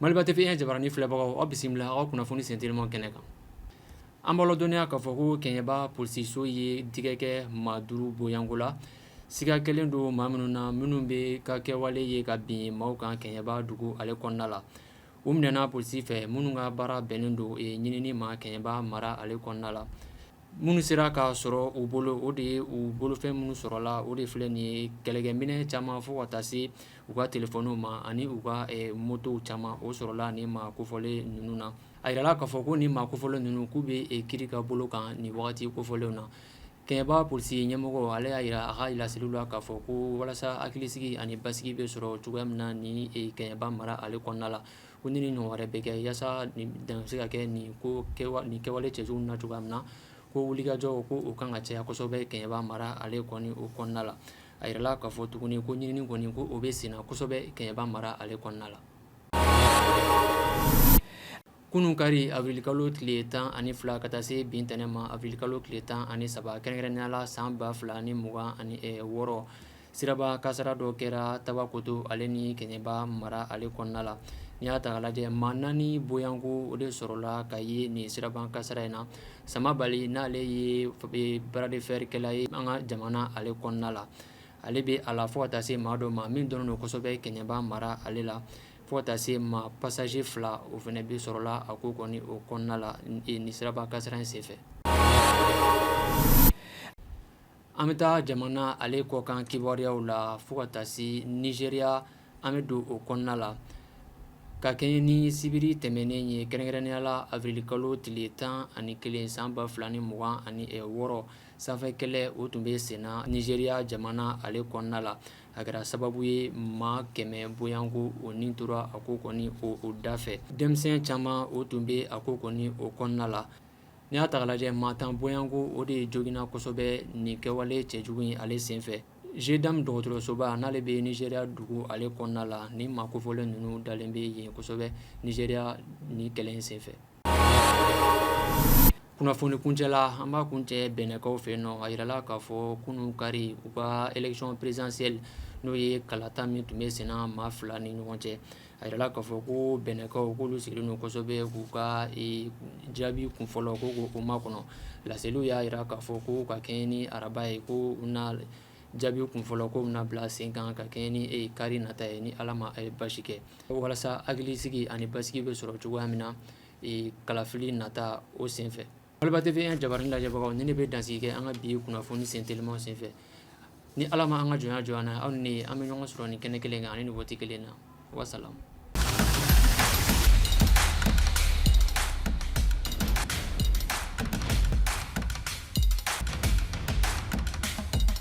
Malibate fi jabarani filɛbagaw aw bisimila aw kunnafoni sentelima kɛnɛ kan. An b'aw ladɔnniya k'a fɔ ko Kɛɲɛba polisiso ye tigɛ kɛ maa 5 boyanko la. Siga kɛlen don maa minnu na minnu bɛ ka kɛwale ye ka bin maaw kan Kɛɲɛba dugu ale kɔnɔna la. U minɛna polisi fɛ minnu ka baara bɛnnen don ɲinini ma Kɛɲɛba mara ale kɔnɔna la. Minnu sera k'a sɔrɔ u bolo o de ye u bolofɛn minnu sɔrɔla o de filɛ nin ye kɛlɛkɛminɛ caman fo ka taa se u ka téléphone ma ani u ka moto caman o sɔrɔla nin maa kofɔlen ninnu na. A yirala k'a fɔ ko nin maa kofɔlen ninnu k'u bɛ kiri ka bolo kan nin wagati kofɔlenw na. Kɛɲɛba polisi ɲɛmɔgɔ ale y'a yira a ka laseliw la k'a fɔ ko walasa hakilisigi ani basigi bɛ sɔrɔ cogoya min na ni Kɛɲɛba mara ale kɔnɔna la ko ni ɲɔgɔn wɛrɛ bɛ kɛ yaasa nin dan bɛ se ka kɛ nin kɛwale cɛjugu na cogoya min na ko wulikajɔ ko o kan ka caya kosɛbɛ Kɛɲɛba mara ale kɔni o kɔnɔna la. A yirala k'a fɔ tuguni ko ɲinini kɔni ko o bɛ senna kosɛbɛ Kɛɲɛba mara ale kɔnɔna la. Kunun kari avril kalo tile 12 ka taa se bi ntɛnɛn ma avril kalo tile 13 kɛrɛnkɛrɛnnenya la san 2026 siraba kasara dɔ kɛra Tabakoto ale ni Kɛɲɛba mara ale kɔnɔna la. N'i y'a ta k'a lajɛ maa 4 boyanko o de sɔrɔla ka ye nin siraba kasara in na. Sama Bali n'ale ye bras de fer kɛla ye an ka jamana ale kɔnɔna la. Ale bɛ a la fo ka taa se maa dɔ ma min dɔnnen don kosɛbɛ Kɛɲɛba mara ale la. Fo ka taa se maa passager 2 o fana bɛ sɔrɔla a ko kɔni o kɔnɔna la nin siraba kasara in senfɛ. An bɛ taa jamana ale kɔkan kibaruyaw la fo ka taa se Nigéria an bɛ don o kɔnɔna la. Ka kɛɲɛ ni sibiri tɛmɛnen ye kɛrɛnkɛrɛnnenya la avril kalo tile 11 san 2026 sanfɛ kɛlɛ o tun bɛ senna Nigéria jamana ale kɔnɔna la. A kɛra sababu ye maa 100 boyanko o nin tora a ko kɔni o da fɛ. Denmisɛn caman o tun bɛ a ko kɔni o kɔnɔna la. N'i y'a ta k'a lajɛ maa 10 boyanko o de joginna kosɛbɛ nin kɛwale cɛjugu in ale senfɛ. Jedam dɔgɔtɔrɔsoba n'ale bɛ Nigéria dugu ale kɔnɔna la ni maa kofɔlen ninnu dalen bɛ yen kosɛbɛ Nigéria ni kɛlɛ in senfɛ. Kunnafoni kuncɛ la an b'a kuncɛ Bɛnɛkaw fɛ yen nɔ a yirala k'a fɔ kunun kari u ka élection présidentielle n'o ye kalata min tun bɛ senna maa 2 ni ɲɔgɔn cɛ. A yirala k'a fɔ ko Bɛnɛkaw k'olu sigilen don kosɛbɛ k'u ka jaabi kunfɔlɔ ko k'o makɔnɔ. Laseliw y'a yira k'a fɔ ko ka kɛɲɛ ni araba ye ko u na jaabi kunfɔlɔ ko bɛna bila sen kan ka kɛɲɛ ni kari nata ye ni Ala ma basi kɛ. Walasa hakilisigi ani basigi bɛ sɔrɔ cogoya min na kalafili nata o senfɛ. Malibate fi jabarani lajɛbagaw ni ne bɛ dansigi kɛ an ka bi kunnafoni sentelimaw senfɛ. Ni Ala ma an ka jɔnya jɔ an na aw ni an bɛ ɲɔgɔn sɔrɔ nin kɛnɛ kelen kan ani nin waati kelen na. Wassalam.